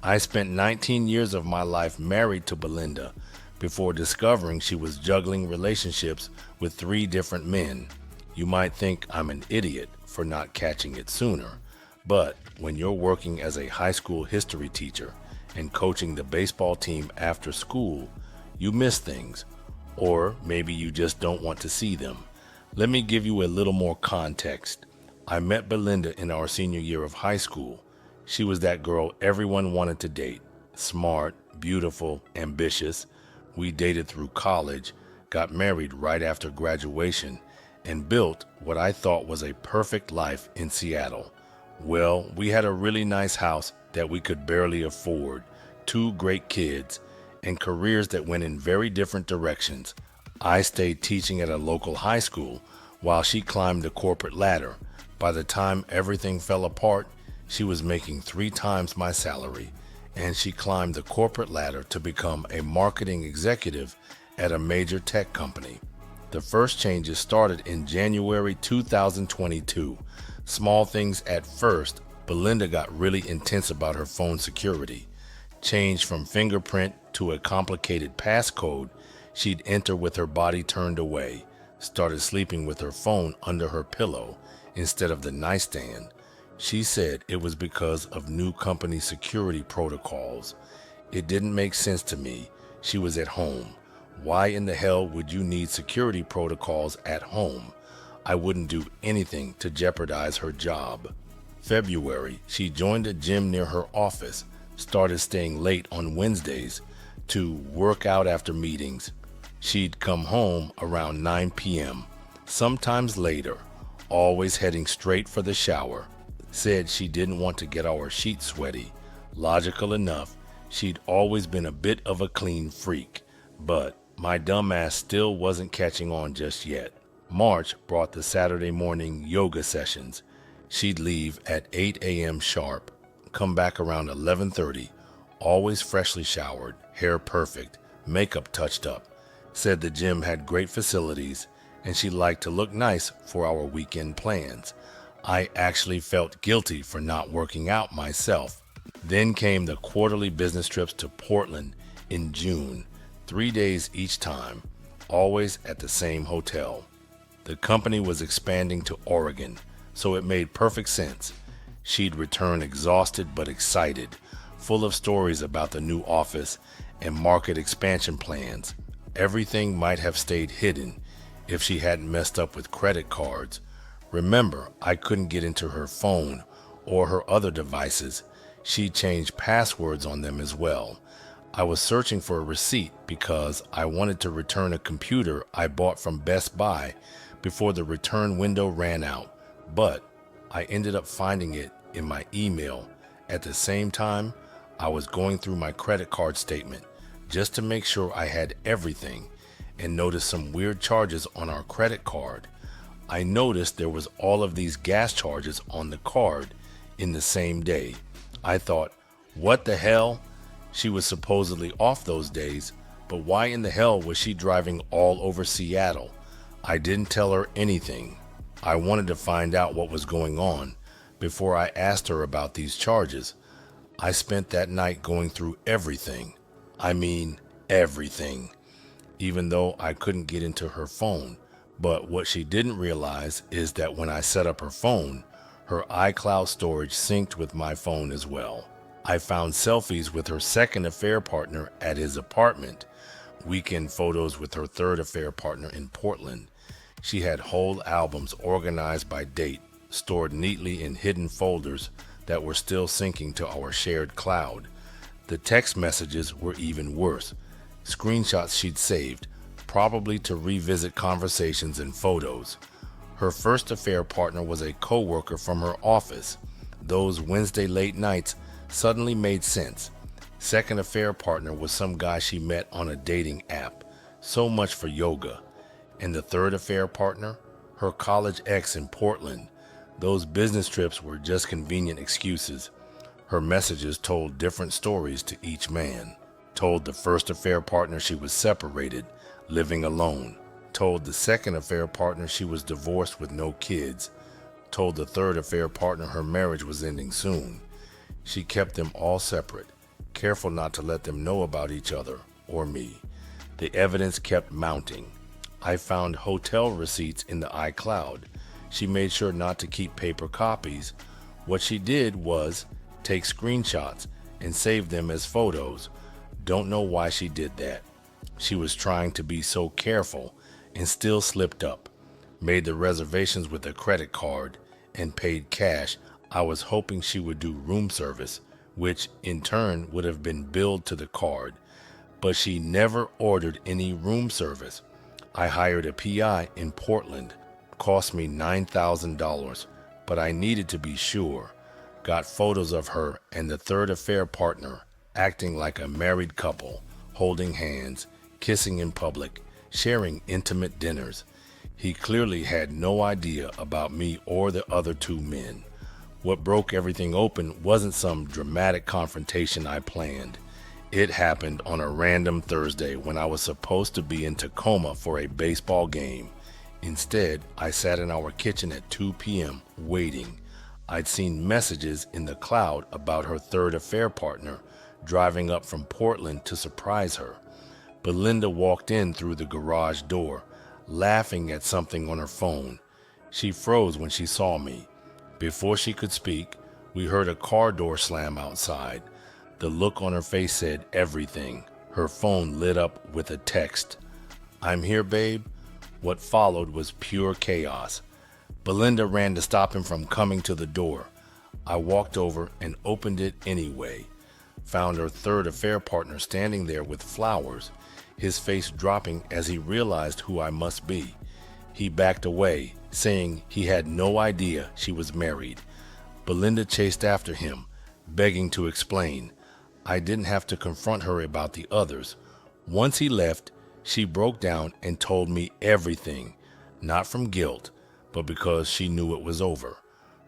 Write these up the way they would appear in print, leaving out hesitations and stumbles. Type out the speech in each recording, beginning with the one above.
I spent 19 years of my life married to Belinda before discovering she was juggling relationships with three different men. You might think I'm an idiot for not catching it sooner, but when you're working as a high school history teacher and coaching the baseball team after school, you miss things, or maybe you just don't want to see them. Let me give you a little more context. I met Belinda in our senior year of high school. She was that girl everyone wanted to date. Smart, beautiful, ambitious. We dated through college, got married right after graduation, and built what I thought was a perfect life in Seattle. Well, we had a really nice house that we could barely afford, two great kids, and careers that went in very different directions. I stayed teaching at a local high school while she climbed the corporate ladder. By the time everything fell apart, she was making 3 times my salary, and she climbed the corporate ladder to become a marketing executive at a major tech company. The first changes started in January 2022. Small things at first. Belinda got really intense about her phone security. Changed from fingerprint to a complicated passcode she'd enter with her body turned away. Started sleeping with her phone under her pillow instead of the nightstand. She said it was because of new company security protocols. It didn't make sense to me. She was at home. Why in the hell would you need security protocols at home? I wouldn't do anything to jeopardize her job. February, she joined a gym near her office, started staying late on Wednesdays to work out after meetings. She'd come home around 9 p.m., sometimes later, always heading straight for the shower. Said she didn't want to get our sheets sweaty. Logical enough, she'd always been a bit of a clean freak, but my dumbass still wasn't catching on just yet. March brought the Saturday morning yoga sessions. She'd leave at 8 a.m. sharp, come back around 11:30, always freshly showered, hair perfect, makeup touched up. Said the gym had great facilities and she liked to look nice for our weekend plans. I actually felt guilty for not working out myself. Then came the quarterly business trips to Portland in June, 3 days each time, always at the same hotel. The company was expanding to Oregon, so it made perfect sense. She'd return exhausted but excited, full of stories about the new office and market expansion plans. Everything might have stayed hidden if she hadn't messed up with credit cards. Remember, I couldn't get into her phone or her other devices. She changed passwords on them as well. I was searching for a receipt because I wanted to return a computer I bought from Best Buy before the return window ran out, but I ended up finding it in my email. At the same time, I was going through my credit card statement just to make sure I had everything and noticed some weird charges on our credit card. I noticed there was all of these gas charges on the card in the same day. I thought, what the hell? She was supposedly off those days, but why in the hell was she driving all over Seattle? I didn't tell her anything. I wanted to find out what was going on before I asked her about these charges. I spent that night going through everything. I mean, everything. Even though I couldn't get into her phone. But what she didn't realize is that when I set up her phone, her iCloud storage synced with my phone as well. I found selfies with her second affair partner at his apartment, weekend photos with her third affair partner in Portland. She had whole albums organized by date, stored neatly in hidden folders that were still syncing to our shared cloud. The text messages were even worse. Screenshots she'd saved, probably to revisit conversations and photos. Her first affair partner was a co-worker from her office. Those Wednesday late nights suddenly made sense. Second affair partner was some guy she met on a dating app. So much for yoga. And the third affair partner? Her college ex in Portland. Those business trips were just convenient excuses. Her messages told different stories to each man. Told the first affair partner she was separated, living alone. Told the second affair partner she was divorced with no kids. Told the third affair partner her marriage was ending soon. She kept them all separate. careful not to let them know about each other or me. The evidence kept mounting. I found hotel receipts in the iCloud. She made sure not to keep paper copies. What she did was take screenshots and save them as photos. Don't know why she did that. She was trying to be so careful and still slipped up. Made the reservations with a credit card and paid cash. I was hoping she would do room service, which in turn would have been billed to the card. But she never ordered any room service. I hired a PI in Portland. Cost me $9,000, but I needed to be sure. Got photos of her and the third affair partner acting like a married couple, holding hands, kissing in public, sharing intimate dinners. He clearly had no idea about me or the other two men. What broke everything open wasn't some dramatic confrontation I planned. It happened on a random Thursday when I was supposed to be in Tacoma for a baseball game. Instead, I sat in our kitchen at 2 p.m. waiting. I'd seen messages in the cloud about her third affair partner driving up from Portland to surprise her. Belinda walked in through the garage door, laughing at something on her phone. She froze when she saw me. Before she could speak, we heard a car door slam outside. The look on her face said everything. Her phone lit up with a text. "I'm here, babe." What followed was pure chaos. Belinda ran to stop him from coming to the door. I walked over and opened it anyway. Found her third affair partner standing there with flowers, his face dropping as he realized who I must be. He backed away, saying he had no idea she was married. Belinda chased after him, begging to explain. I didn't have to confront her about the others. Once he left, she broke down and told me everything, not from guilt, but because she knew it was over.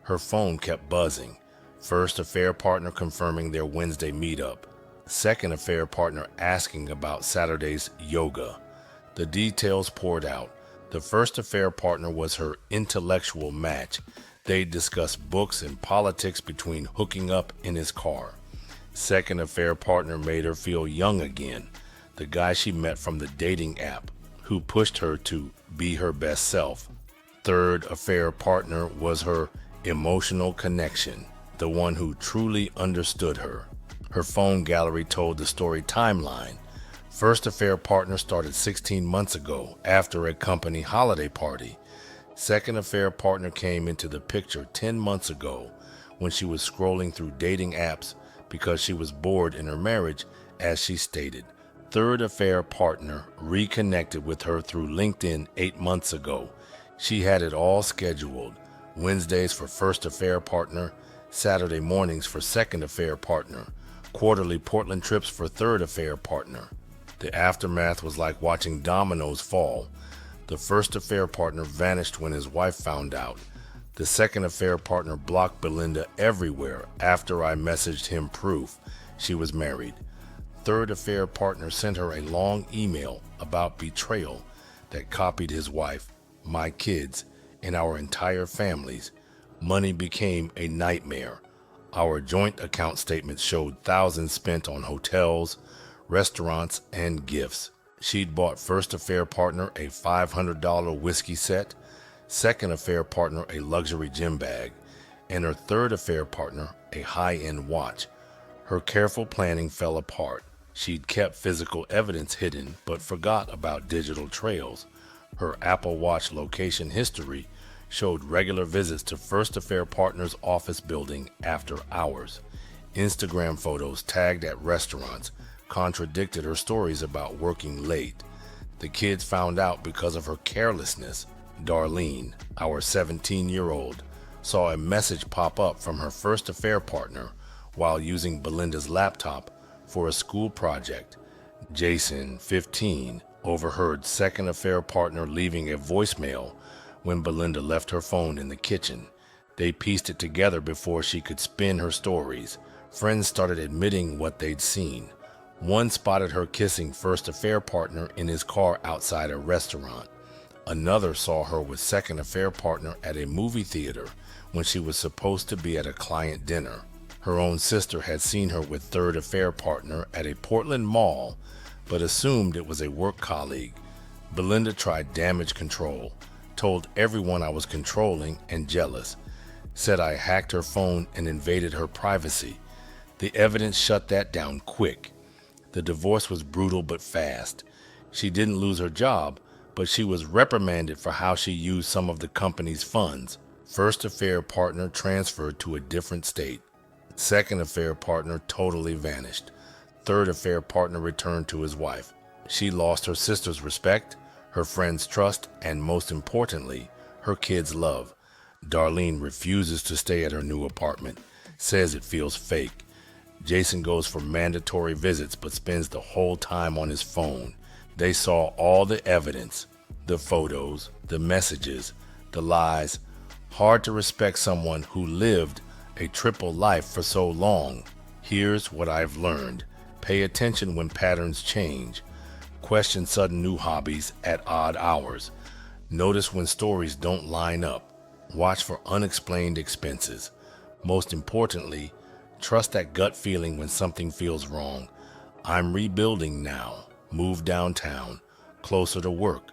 Her phone kept buzzing. First affair partner confirming their Wednesday meetup. Second affair partner asking about Saturday's yoga. The details poured out. The first affair partner was her intellectual match. They discussed books and politics between hooking up in his car. Second affair partner made her feel young again. The guy she met from the dating app, who pushed her to be her best self. Third affair partner was her emotional connection, the one who truly understood her. Her phone gallery told the story timeline. First affair partner started 16 months ago after a company holiday party. Second affair partner came into the picture 10 months ago when she was scrolling through dating apps because she was bored in her marriage, as she stated. Third affair partner reconnected with her through LinkedIn 8 months ago. She had it all scheduled. Wednesdays for first affair partner, Saturday mornings for second affair partner, quarterly Portland trips for third affair partner. The aftermath was like watching dominoes fall. The first affair partner vanished when his wife found out. The second affair partner blocked Belinda everywhere after I messaged him proof she was married. Third affair partner sent her a long email about betrayal that copied his wife, my kids, and our entire families. Money became a nightmare. Our joint account statements showed thousands spent on hotels, restaurants, and gifts. She'd bought first affair partner a $500 whiskey set, second affair partner a luxury gym bag, and her third affair partner a high-end watch. Her careful planning fell apart. She'd kept physical evidence hidden but forgot about digital trails. Her Apple Watch location history showed regular visits to first affair partner's office building after hours. Instagram photos tagged at restaurants contradicted her stories about working late. The kids found out because of her carelessness. Darlene, our 17-year-old, saw a message pop up from her first affair partner while using Belinda's laptop for a school project. Jason, 15, overheard second affair partner leaving a voicemail when Belinda left her phone in the kitchen. They pieced it together before she could spin her stories. Friends started admitting what they'd seen. One spotted her kissing first affair partner in his car outside a restaurant. Another saw her with second affair partner at a movie theater when she was supposed to be at a client dinner. Her own sister had seen her with third affair partner at a Portland mall, but assumed it was a work colleague. Belinda tried damage control, told everyone I was controlling and jealous, said I hacked her phone and invaded her privacy. The evidence shut that down quick. The divorce was brutal but fast. She didn't lose her job, but she was reprimanded for how she used some of the company's funds. First affair partner transferred to a different state. Second affair partner totally vanished. Third affair partner returned to his wife. She lost her sister's respect, her friends' trust, and most importantly, her kids' love. Darlene refuses to stay at her new apartment, says it feels fake. Jason goes for mandatory visits but spends the whole time on his phone. They saw all the evidence, the photos, the messages, the lies. Hard to respect someone who lived a triple life for so long. Here's what I've learned. Pay attention when patterns change. Question sudden new hobbies at odd hours. Notice when stories don't line up. Watch for unexplained expenses. Most importantly, trust that gut feeling when something feels wrong. I'm rebuilding now. Moved downtown, closer to work.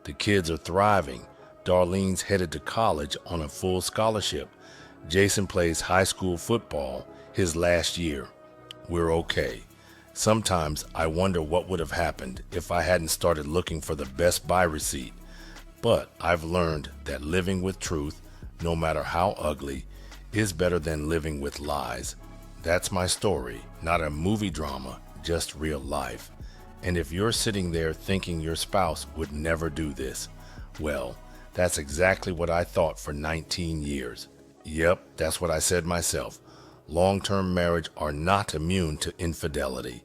The kids are thriving. Darlene's headed to college on a full scholarship. Jason plays high school football, his last year. We're okay. Sometimes I wonder what would have happened if I hadn't started looking for the Best Buy receipt. But I've learned that living with truth, no matter how ugly, is better than living with lies. That's my story, not a movie drama, just real life. And if you're sitting there thinking your spouse would never do this, well, that's exactly what I thought for 19 years. Yep, that's what I said myself. Long-term marriage are not immune to infidelity.